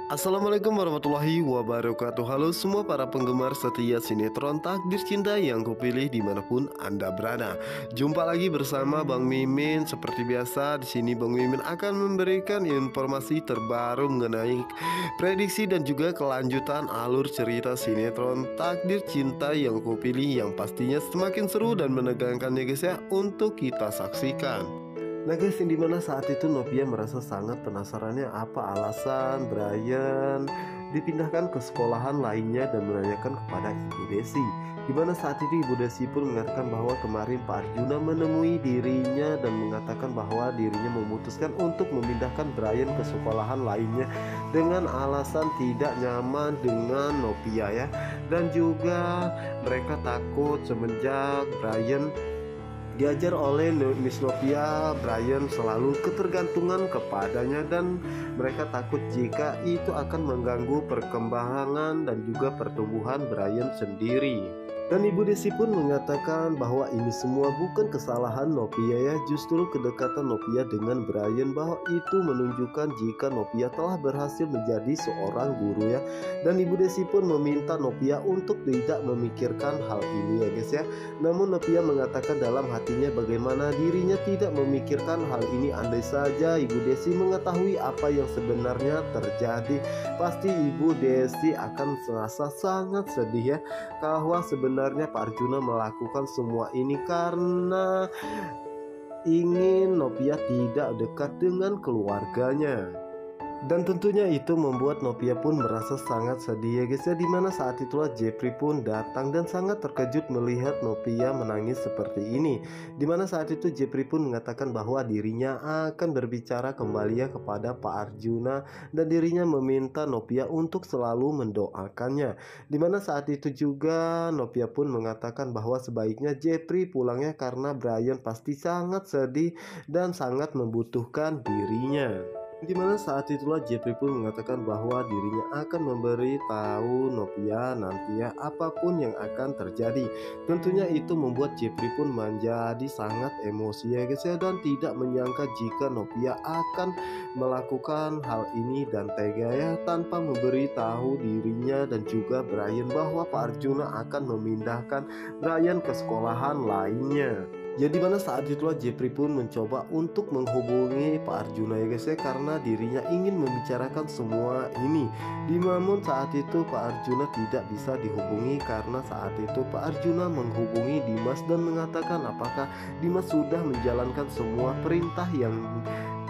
Assalamualaikum warahmatullahi wabarakatuh. Halo semua para penggemar setia sinetron Takdir Cinta yang kupilih dimanapun Anda berada. Jumpa lagi bersama Bang Mimin. Seperti biasa di sini Bang Mimin akan memberikan informasi terbaru mengenai prediksi dan juga kelanjutan alur cerita sinetron Takdir Cinta yang kupilih, yang pastinya semakin seru dan menegangkan ya guys ya untuk kita saksikan. Nah guys, yang dimana saat itu Novia merasa sangat penasarannya apa alasan Brian dipindahkan ke sekolahan lainnya dan menanyakan kepada Ibu Desi. Dimana saat itu Ibu Desi pun mengatakan bahwa kemarin Pak Arjuna menemui dirinya dan mengatakan bahwa dirinya memutuskan untuk memindahkan Brian ke sekolahan lainnya dengan alasan tidak nyaman dengan Novia ya. Dan juga mereka takut semenjak Brian diajar oleh Miss Novia, Brian selalu ketergantungan kepadanya dan mereka takut jika itu akan mengganggu perkembangan dan juga pertumbuhan Brian sendiri. Dan Ibu Desi pun mengatakan bahwa ini semua bukan kesalahan Novia ya, justru kedekatan Novia dengan Brian bahwa itu menunjukkan jika Novia telah berhasil menjadi seorang guru ya. Dan Ibu Desi pun meminta Novia untuk tidak memikirkan hal ini ya guys ya. Namun Novia mengatakan dalam hatinya bagaimana dirinya tidak memikirkan hal ini, andai saja Ibu Desi mengetahui apa yang sebenarnya terjadi, pasti Ibu Desi akan merasa sangat sedih ya, bahwa sebenarnya Pak Arjuna melakukan semua ini karena ingin Novia tidak dekat dengan keluarganya. Dan tentunya itu membuat Novia pun merasa sangat sedih ya guys ya. Dimana saat itulah Jepri pun datang dan sangat terkejut melihat Novia menangis seperti ini. Dimana saat itu Jepri pun mengatakan bahwa dirinya akan berbicara kembali ya kepada Pak Arjuna dan dirinya meminta Novia untuk selalu mendoakannya. Dimana saat itu juga Novia pun mengatakan bahwa sebaiknya Jepri pulangnya karena Brian pasti sangat sedih dan sangat membutuhkan dirinya. Dimana saat itulah Jeffrey pun mengatakan bahwa dirinya akan memberi tahu Novia nanti ya apapun yang akan terjadi. Tentunya itu membuat Jeffrey pun menjadi sangat emosi ya guys ya, dan tidak menyangka jika Novia akan melakukan hal ini dan tega ya tanpa memberi tahu dirinya dan juga Brian bahwa Pak Arjuna akan memindahkan Brian ke sekolahan lainnya. Ya dimana saat itulah Jeffrey pun mencoba untuk menghubungi Pak Arjuna ya guys ya, karena dirinya ingin membicarakan semua ini. Namun saat itu Pak Arjuna tidak bisa dihubungi karena saat itu Pak Arjuna menghubungi Dimas dan mengatakan apakah Dimas sudah menjalankan semua perintah yang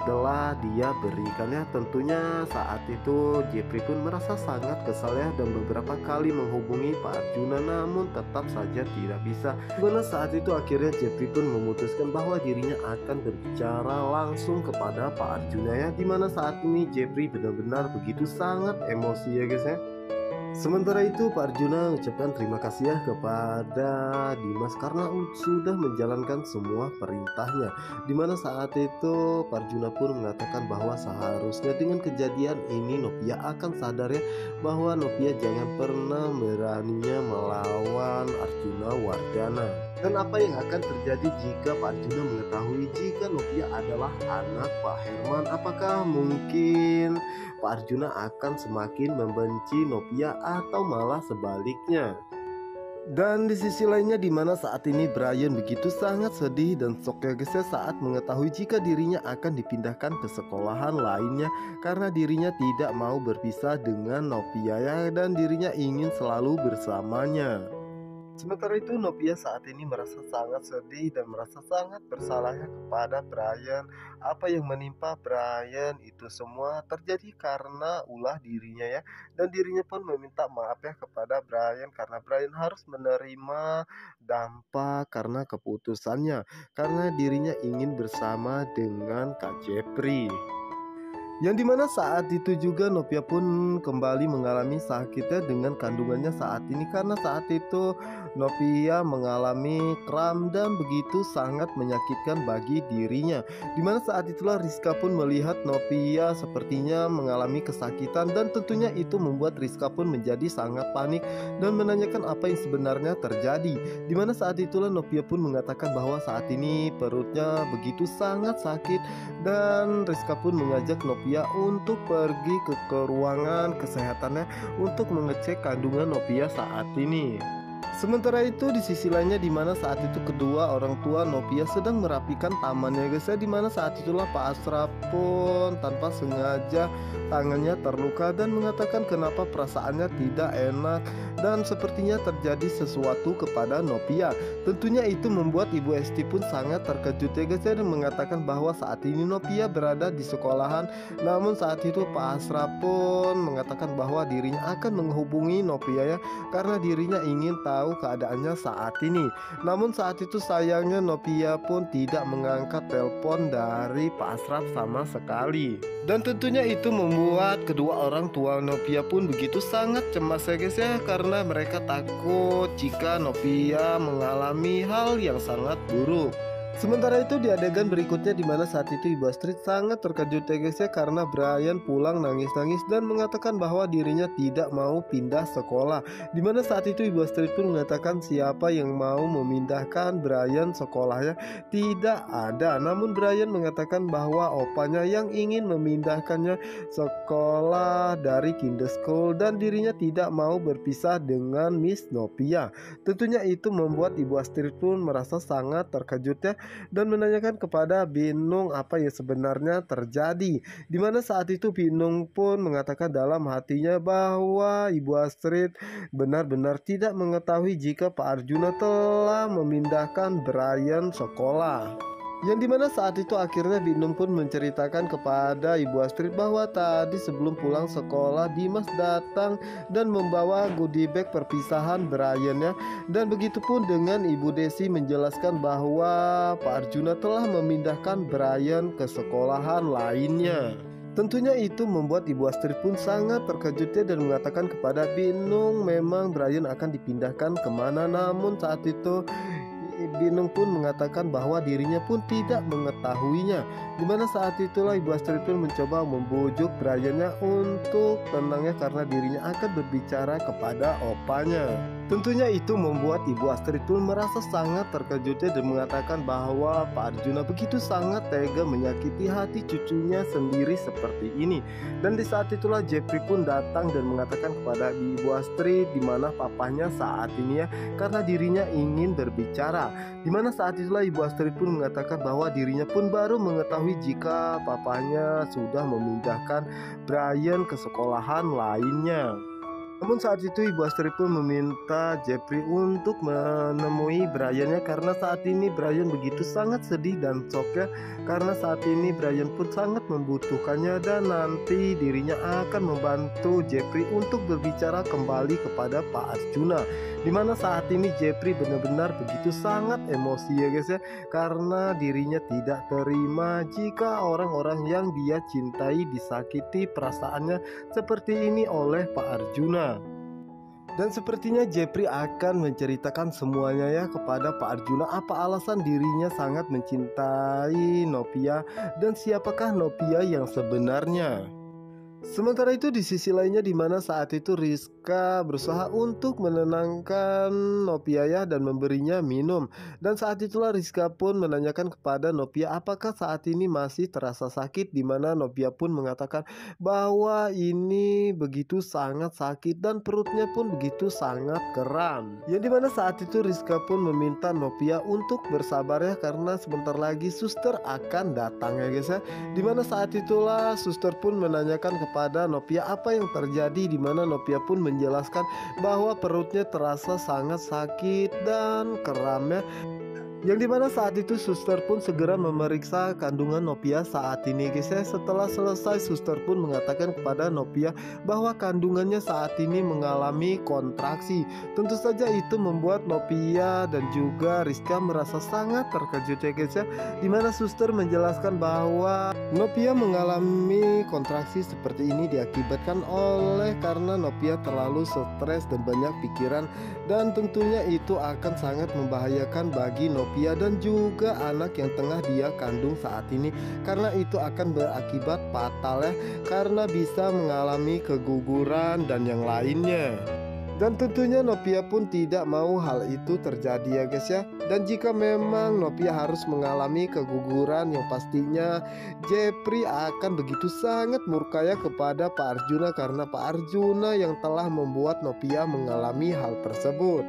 telah dia berikan ya. Tentunya saat itu Jeffrey pun merasa sangat kesal ya dan beberapa kali menghubungi Pak Arjuna namun tetap saja tidak bisa. Karena saat itu akhirnya Jeffrey pun memutuskan bahwa dirinya akan berbicara langsung kepada Pak Arjuna ya. Dimana saat ini Jeffrey benar-benar begitu sangat emosi ya guys ya. Sementara itu Pak Arjuna mengucapkan terima kasih ya kepada Dimas karena sudah menjalankan semua perintahnya. Dimana saat itu Pak Arjuna pun mengatakan bahwa seharusnya dengan kejadian ini Novia akan sadar ya bahwa Novia jangan pernah beraninya melawan Arjuna Wardana. Dan apa yang akan terjadi jika Pak Arjuna mengetahui jika Novia adalah anak Pak Herman? Apakah mungkin Pak Arjuna akan semakin membenci Novia atau malah sebaliknya? Dan di sisi lainnya dimana saat ini Brian begitu sangat sedih dan shock ya guys ya saat mengetahui jika dirinya akan dipindahkan ke sekolahan lainnya karena dirinya tidak mau berpisah dengan Novia ya, dan dirinya ingin selalu bersamanya. Sementara itu Novia saat ini merasa sangat sedih dan merasa sangat bersalah ya kepada Brian. Apa yang menimpa Brian itu semua terjadi karena ulah dirinya ya. Dan dirinya pun meminta maaf ya kepada Brian karena Brian harus menerima dampak karena keputusannya, karena dirinya ingin bersama dengan Kak Jeffrey. Yang dimana saat itu juga Novia pun kembali mengalami sakitnya dengan kandungannya saat ini karena saat itu Novia mengalami kram dan begitu sangat menyakitkan bagi dirinya. Dimana saat itulah Rizka pun melihat Novia sepertinya mengalami kesakitan dan tentunya itu membuat Rizka pun menjadi sangat panik dan menanyakan apa yang sebenarnya terjadi. Dimana saat itulah Novia pun mengatakan bahwa saat ini perutnya begitu sangat sakit dan Rizka pun mengajak Novia Novia untuk pergi ke ruangan kesehatannya untuk mengecek kandungan Novia saat ini. Sementara itu di sisi lainnya di mana saat itu kedua orang tua Novia sedang merapikan tamannya guys ya, di mana saat itulah Pak Asraf pun tanpa sengaja tangannya terluka dan mengatakan kenapa perasaannya tidak enak dan sepertinya terjadi sesuatu kepada Novia. Tentunya itu membuat Ibu Esti pun sangat terkejut ya guys ya, dan mengatakan bahwa saat ini Novia berada di sekolahan. Namun saat itu Pak Asraf pun mengatakan bahwa dirinya akan menghubungi Novia ya, karena dirinya ingin tahu keadaannya saat ini. Namun saat itu sayangnya Novia pun tidak mengangkat telepon dari Pak Asraf sama sekali. Dan tentunya itu membuat kedua orang tua Novia pun begitu sangat cemas ya guys ya, karena mereka takut jika Novia mengalami hal yang sangat buruk. Sementara itu di adegan berikutnya di mana saat itu Ibu Astrid sangat terkejut ya guys ya, karena Brian pulang nangis-nangis dan mengatakan bahwa dirinya tidak mau pindah sekolah. Di mana saat itu Ibu Astrid pun mengatakan siapa yang mau memindahkan Brian sekolahnya, tidak ada. Namun Brian mengatakan bahwa opanya yang ingin memindahkannya sekolah dari kinder school dan dirinya tidak mau berpisah dengan Miss Novia. Tentunya itu membuat Ibu Astrid pun merasa sangat terkejut ya, dan menanyakan kepada Binung apa yang sebenarnya terjadi. Dimana saat itu Binung pun mengatakan dalam hatinya bahwa Ibu Astrid benar-benar tidak mengetahui jika Pak Arjuna telah memindahkan Brian sekolah. Yang dimana saat itu akhirnya Binung pun menceritakan kepada Ibu Astrid bahwa tadi sebelum pulang sekolah Dimas datang dan membawa goodie bag perpisahan Brian ya. Dan begitupun dengan Ibu Desi menjelaskan bahwa Pak Arjuna telah memindahkan Brian ke sekolahan lainnya. Tentunya itu membuat Ibu Astrid pun sangat terkejut ya, dan mengatakan kepada Binung memang Brian akan dipindahkan kemana. Namun saat itu Binung pun mengatakan bahwa dirinya pun tidak mengetahuinya. Dimana saat itulah Ibu Astrid pun mencoba membujuk Briannya untuk tenangnya karena dirinya akan berbicara kepada opanya. Tentunya itu membuat Ibu Astrid pun merasa sangat terkejutnya dan mengatakan bahwa Pak Arjuna begitu sangat tega menyakiti hati cucunya sendiri seperti ini. Dan di saat itulah Jeffrey pun datang dan mengatakan kepada Ibu Astrid di mana papanya saat ini ya, karena dirinya ingin berbicara. Dimana saat itulah Ibu Astrid pun mengatakan bahwa dirinya pun baru mengetahui jika papanya sudah memindahkan Brian ke sekolahan lainnya. Namun saat itu Ibu Astrid pun meminta Jeffrey untuk menemui Briannya, karena saat ini Brian begitu sangat sedih dan shock ya, karena saat ini Brian pun sangat membutuhkannya dan nanti dirinya akan membantu Jeffrey untuk berbicara kembali kepada Pak Arjuna. Dimana saat ini Jeffrey benar-benar begitu sangat emosi ya guys ya, karena dirinya tidak terima jika orang-orang yang dia cintai disakiti perasaannya seperti ini oleh Pak Arjuna. Dan sepertinya Jeffrey akan menceritakan semuanya ya kepada Pak Arjuna, apa alasan dirinya sangat mencintai Novia dan siapakah Novia yang sebenarnya. Sementara itu di sisi lainnya di mana saat itu Rizka berusaha untuk menenangkan Novia ya dan memberinya minum. Dan saat itulah Rizka pun menanyakan kepada Novia apakah saat ini masih terasa sakit, di mana Novia pun mengatakan bahwa ini begitu sangat sakit dan perutnya pun begitu sangat kram. Yang dimana saat itu Rizka pun meminta Novia untuk bersabar ya, karena sebentar lagi suster akan datang ya guys ya. Dimana saat itulah suster pun menanyakan kepada Novia apa yang terjadi, di mana Novia pun menjelaskan bahwa perutnya terasa sangat sakit dan kramnya. Yang dimana saat itu suster pun segera memeriksa kandungan Novia saat ini guys ya. Setelah selesai suster pun mengatakan kepada Novia bahwa kandungannya saat ini mengalami kontraksi. Tentu saja itu membuat Novia dan juga Rizka merasa sangat terkejut ya guys ya. Dimana suster menjelaskan bahwa Novia mengalami kontraksi seperti ini diakibatkan oleh karena Novia terlalu stres dan banyak pikiran, dan tentunya itu akan sangat membahayakan bagi Novia dan juga anak yang tengah dia kandung saat ini, karena itu akan berakibat fatal ya, karena bisa mengalami keguguran dan yang lainnya. Dan tentunya Novia pun tidak mau hal itu terjadi ya guys ya. Dan jika memang Novia harus mengalami keguguran, yang pastinya Jepri akan begitu sangat murka ya kepada Pak Arjuna, karena Pak Arjuna yang telah membuat Novia mengalami hal tersebut.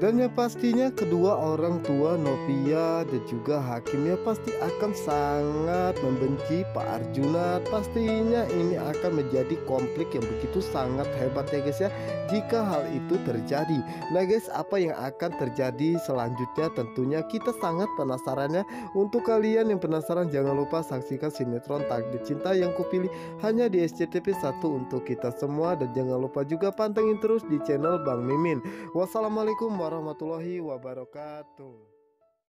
Dan yang pastinya kedua orang tua Novia dan juga hakimnya pasti akan sangat membenci Pak Arjuna. Pastinya ini akan menjadi konflik yang begitu sangat hebat ya guys ya, jika hal itu terjadi. Nah guys, apa yang akan terjadi selanjutnya tentunya kita sangat penasaran ya. Untuk kalian yang penasaran, jangan lupa saksikan sinetron Takdir Cinta Yang Kupilih hanya di SCTV1 untuk kita semua. Dan jangan lupa juga pantengin terus di channel Bang Mimin. Wassalamualaikum warahmatullahi wabarakatuh.